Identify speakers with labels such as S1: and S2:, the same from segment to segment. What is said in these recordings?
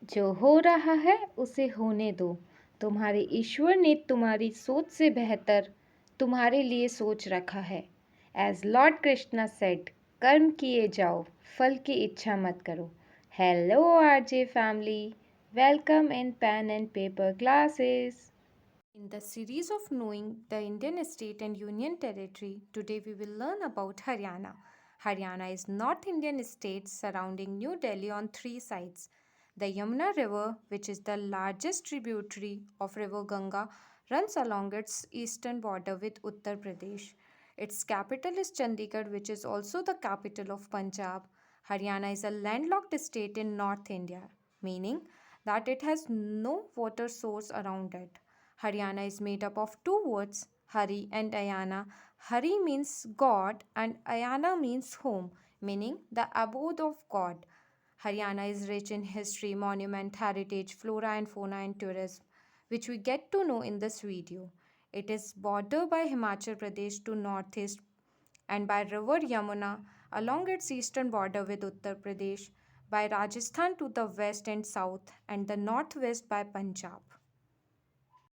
S1: जो हो रहा है उसे होने दो। तुम्हारे ईश्वर ने तुम्हारी सोच से बेहतर तुम्हारे लिए सोच रखा है। एज लॉर्ड कृष्णा सेड, कर्म किए जाओ, फल की इच्छा मत करो। Hello RJ family, welcome in pen and paper classes. In the series of Knowing the Indian State and Union Territory, today we will learn about Haryana. Haryana is North Indian state surrounding New Delhi on three sides. The Yamuna River, which is the largest tributary of River Ganga, runs along its eastern border with Uttar Pradesh. Its capital is Chandigarh, which is also the capital of Punjab. Haryana is a landlocked state in North India, meaning that it has no water source around it. Haryana is made up of two words, Hari and Ayana. Hari means God and Ayana means home, meaning the abode of God. Haryana is rich in history, monument, heritage, flora and fauna and tourism, which we get to know in this video. It is bordered by Himachal Pradesh to northeast and by river Yamuna along its eastern border with Uttar Pradesh, by Rajasthan to the west and south, and the northwest by Punjab.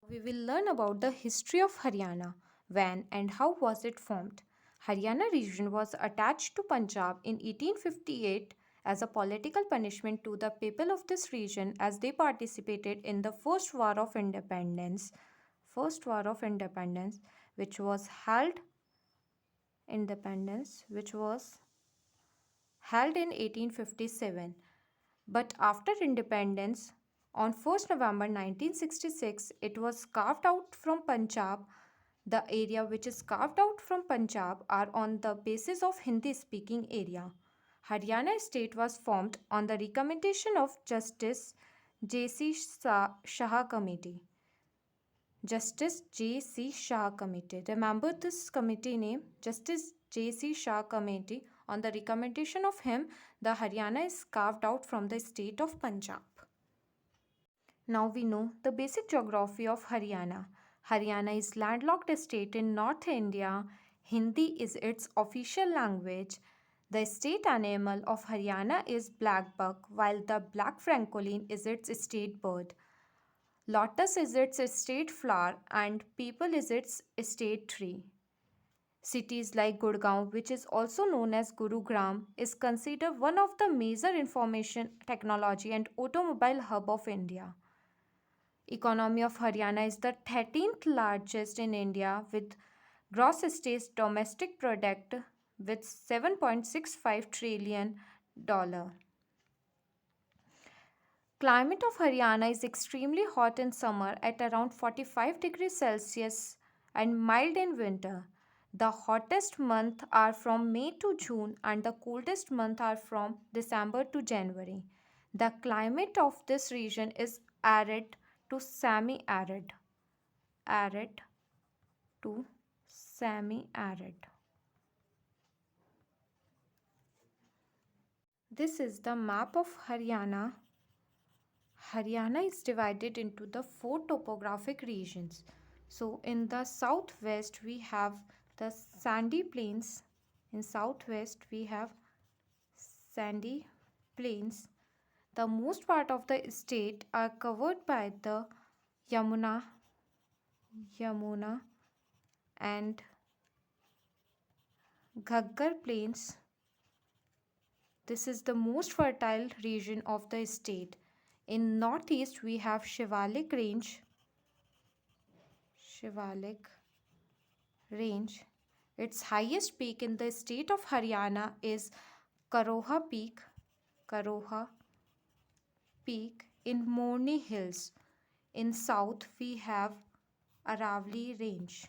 S1: We will learn about the history of Haryana, when and how was it formed. Haryana region was attached to Punjab in 1858 as a political punishment to the people of this region as they participated in the First War of Independence, which was held in 1857. But after independence, on 1st November 1966, it was carved out from Punjab. The area which is carved out from Punjab are on the basis of Hindi speaking area. Haryana state was formed on the recommendation of Justice J.C. Shah Committee. Justice J.C. Shah Committee. Remember this committee name, Justice J.C. Shah Committee. On the recommendation of him, the Haryana is carved out from the state of Punjab. Now we know the basic geography of Haryana. Haryana is landlocked state in North India. Hindi is its official language. The state animal of Haryana is black buck, while the black francolin is its state bird. Lotus is its state flower and people is its state tree. Cities like Gurgaon, which is also known as Gurugram, is considered one of the major information technology and automobile hub of India. Economy of Haryana is the 13th largest in India with gross state domestic product with 7.65 trillion dollar. Climate of Haryana is extremely hot in summer at around 45 degrees Celsius and mild in winter. The hottest months are from May to June and the coldest months are from December to January. The climate of this region is arid to semi-arid. Arid to semi-arid. This is the map of Haryana. Haryana is divided into the four topographic regions. So in the southwest we have the sandy plains. In southwest we have sandy plains. The most part of the state are covered by the Yamuna and Ghaggar plains. This is the most fertile region of the state. In northeast we have Shivalik range. Its highest peak in the state of Haryana is Karoha Peak in Morni Hills. In south we have Aravali range.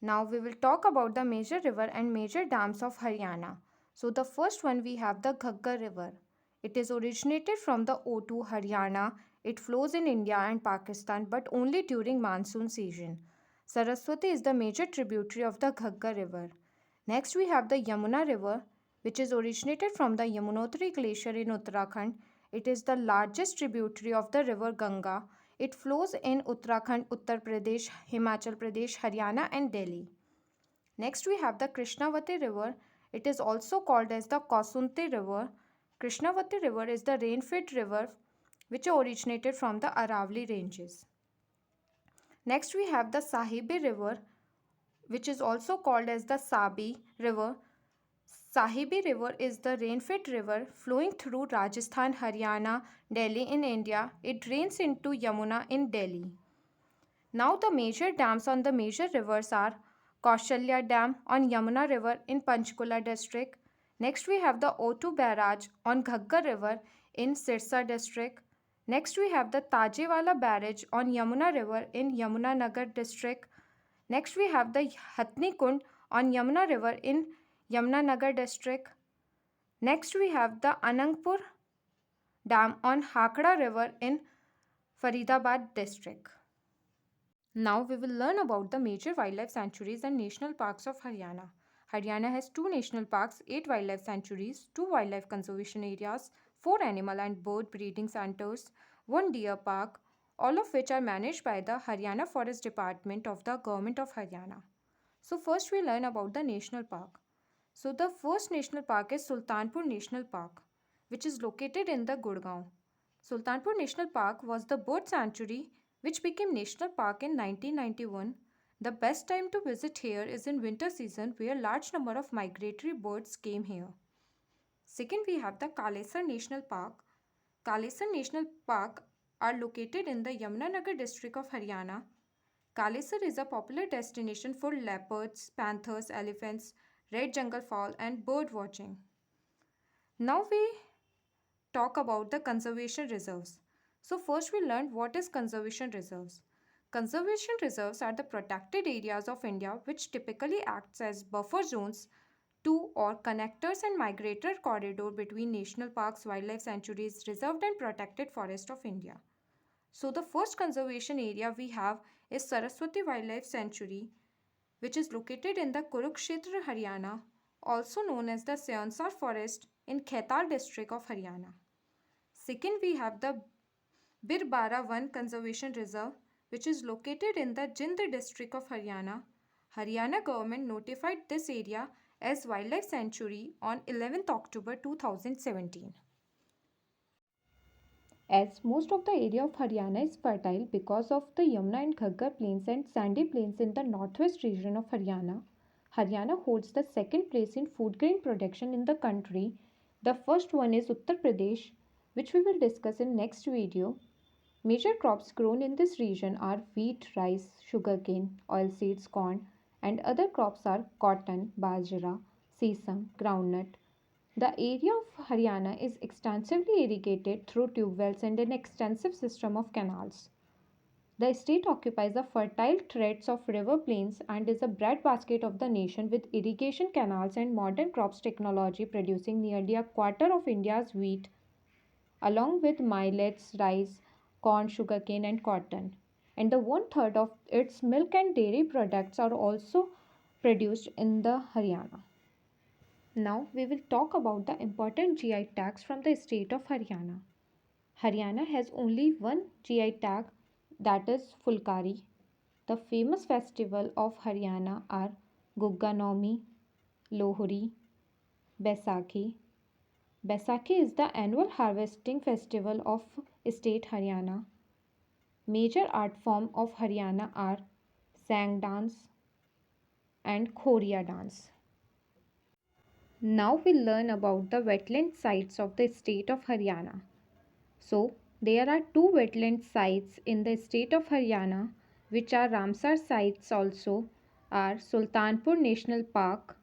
S1: Now we will talk about the major river and major dams of Haryana. So the first one we have the Ghaggar river. It is originated from the O2 Haryana. It flows in India and Pakistan but only during monsoon season. Saraswati is the major tributary of the Ghaggar river. Next we have the Yamuna river which is originated from the Yamunotri glacier in Uttarakhand. It is the largest tributary of the river Ganga. It flows in Uttarakhand, Uttar Pradesh, Himachal Pradesh, Haryana and Delhi. Next we have the Krishnavati river. It is also called as the Kasunti river. Krishnavati river is the rain-fed river which originated from the Aravalli ranges. Next we have the Sahibi river, which is also called as the Sabi river. Sahibi river is the rain-fed river flowing through Rajasthan, Haryana, Delhi in India. It drains into Yamuna in Delhi. Now the major dams on the major rivers are Kaushalya Dam on Yamuna River in Panchkula district. Next we have the O2 barrage on Ghaggar River in Sirsa district. Next we have the Tajewala barrage on Yamuna River in Yamunanagar district. Next we have the Hatni Kund on Yamuna River in Yamunanagar district. Next we have the Anangpur Dam on Hakra River in Faridabad district. Now we will learn about the major wildlife sanctuaries and national parks of Haryana. Haryana has 2 national parks, 8 wildlife sanctuaries, 2 wildlife conservation areas, 4 animal and bird breeding centers, 1 deer park, all of which are managed by the Haryana Forest Department of the Government of Haryana. So first we learn about the national park. So the first national park is Sultanpur National Park, which is located in the Gurgaon. Sultanpur National Park was the bird sanctuary which became national park in 1991. The best time to visit here is in winter season where large number of migratory birds came here. Second, we have the Kalesar National Park. Kalesar National Park are located in the Yamunanagar district of Haryana. Kalesar is a popular destination for leopards, panthers, elephants, red jungle fowl and bird watching. Now we talk about the conservation reserves. So first we learned what is conservation reserves. Conservation reserves are the protected areas of India which typically acts as buffer zones to or connectors and migratory corridor between national parks, wildlife sanctuaries, reserved and protected forest of India. So the first conservation area we have is Saraswati Wildlife Sanctuary, which is located in the Kurukshetra, Haryana, also known as the Seonsar Forest in Khaital district of Haryana. Second, we have the Birbara One Conservation Reserve, which is located in the Jind district of Haryana. Haryana government notified this area as Wildlife Sanctuary on 11th October 2017. As most of the area of Haryana is fertile because of the Yamuna and Ghaggar plains and sandy plains in the northwest region of Haryana, Haryana holds the second place in food grain production in the country. The first one is Uttar Pradesh, which we will discuss in next video. Major crops grown in this region are wheat, rice, sugarcane, oilseeds, corn, and other crops are cotton, bajra, sesame, groundnut. The area of Haryana is extensively irrigated through tube wells and an extensive system of canals. The state occupies the fertile tracts of river plains and is a breadbasket of the nation with irrigation canals and modern crops technology producing nearly a quarter of India's wheat along with millets, rice, corn, sugarcane and cotton. And the one third of its milk and dairy products are also produced in the Haryana. Now we will talk about the important GI tags from the state of Haryana. Haryana has only one GI tag, that is Fulkari. The famous festival of Haryana are Gugga Naumi, Lohri, Baisakhi. Baisakhi is the annual harvesting festival of state Haryana. Major art form of Haryana are Sang dance and Khoria dance. Now we'll learn about the wetland sites of the state of Haryana. So, there are 2 wetland sites in the state of Haryana which are Ramsar sites also are Sultanpur National Park,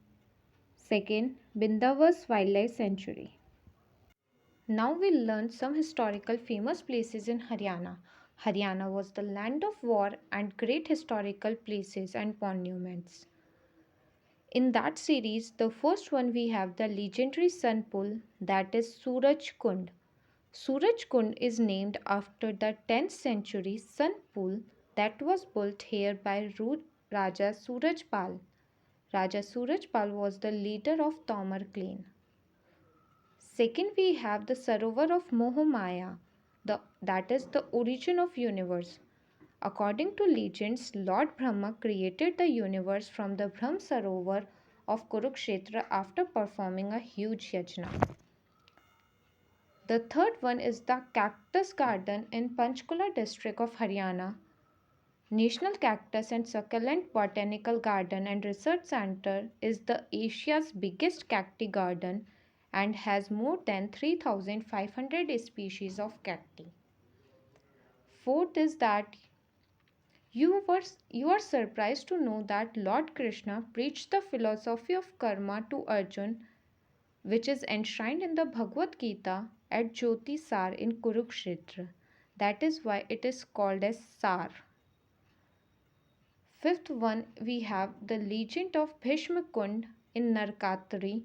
S1: second Bindavas Wildlife Sanctuary. Now we'll learn some historical famous places in Haryana. Haryana was the land of war and great historical places and monuments. In that series, the first one we have the legendary sun pool, that is Suraj Kund. Suraj Kund is named after the 10th century sun pool that was built here by Raja Suraj Pal. Raja Suraj Pal was the leader of Tomar clan. Second, we have the Sarovar of Mohamaya, that is the origin of universe. According to legends, Lord Brahma created the universe from the Brahm Sarovar of Kurukshetra after performing a huge yajna. The third one is the Cactus Garden in Panchkula district of Haryana. National Cactus and Succulent Botanical Garden and Research Center is the Asia's biggest cacti garden and has more than 3,500 species of cacti. Fourth is that you are surprised to know that Lord Krishna preached the philosophy of karma to Arjun, which is enshrined in the Bhagavad Gita at Jyoti Sar in Kurukshetra. That is why it is called as Sar. Fifth one, we have the legend of Bhishma Kund in Narkatri.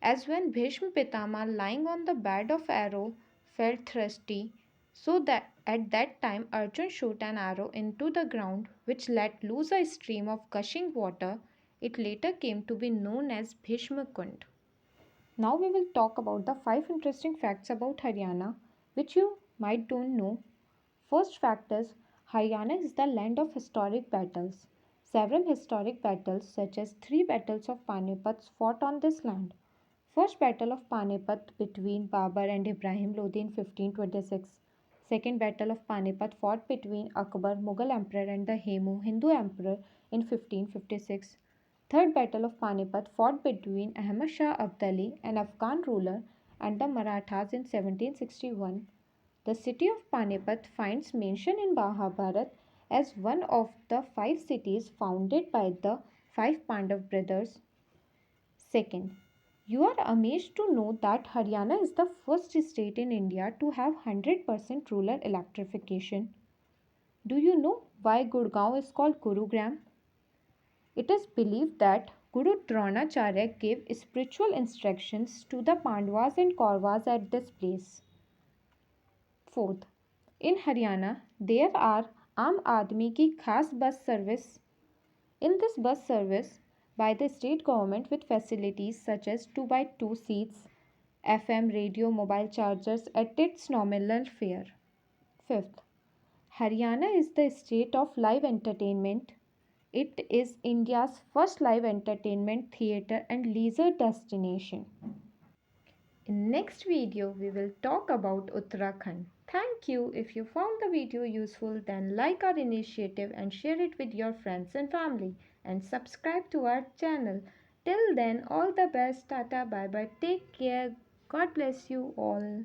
S1: As when Bhishma Pitama, lying on the bed of arrow, felt thirsty, so that at that time Arjun shot an arrow into the ground, which let loose a stream of gushing water. It later came to be known as Bhishma Kund. Now we will talk about the 5 interesting facts about Haryana, which you might don't know. First fact is Haryana is the land of historic battles. Several historic battles, such as 3 battles of Panipat, fought on this land. First Battle of Panipat between Babur and Ibrahim Lodi in 1526. Second Battle of Panipat fought between Akbar, Mughal Emperor, and the Hemu, Hindu Emperor in 1556. Third Battle of Panipat fought between Ahmad Shah Abdali, an Afghan ruler, and the Marathas in 1761. The city of Panipat finds mention in Mahabharata as one of the 5 cities founded by the 5 Pandav brothers. Second, you are amazed to know that Haryana is the first state in India to have 100% rural electrification. Do you know why Gurgaon is called Gurugram? It is believed that Guru Dronacharya gave spiritual instructions to the Pandavas and Kauravas at this place. Fourth, in Haryana, there are Aam Aadmi ki khas bus service. In this bus service by the state government with facilities such as 2x2 seats, FM radio, mobile chargers at its nominal fare. Fifth, Haryana is the state of live entertainment. It is India's first live entertainment theatre and leisure destination. In next video, we will talk about Uttarakhand. Thank you. If you found the video useful, then like our initiative and share it with your friends and family and subscribe to our channel. Till then, all the best. Tata, bye bye. Take care. God bless you all.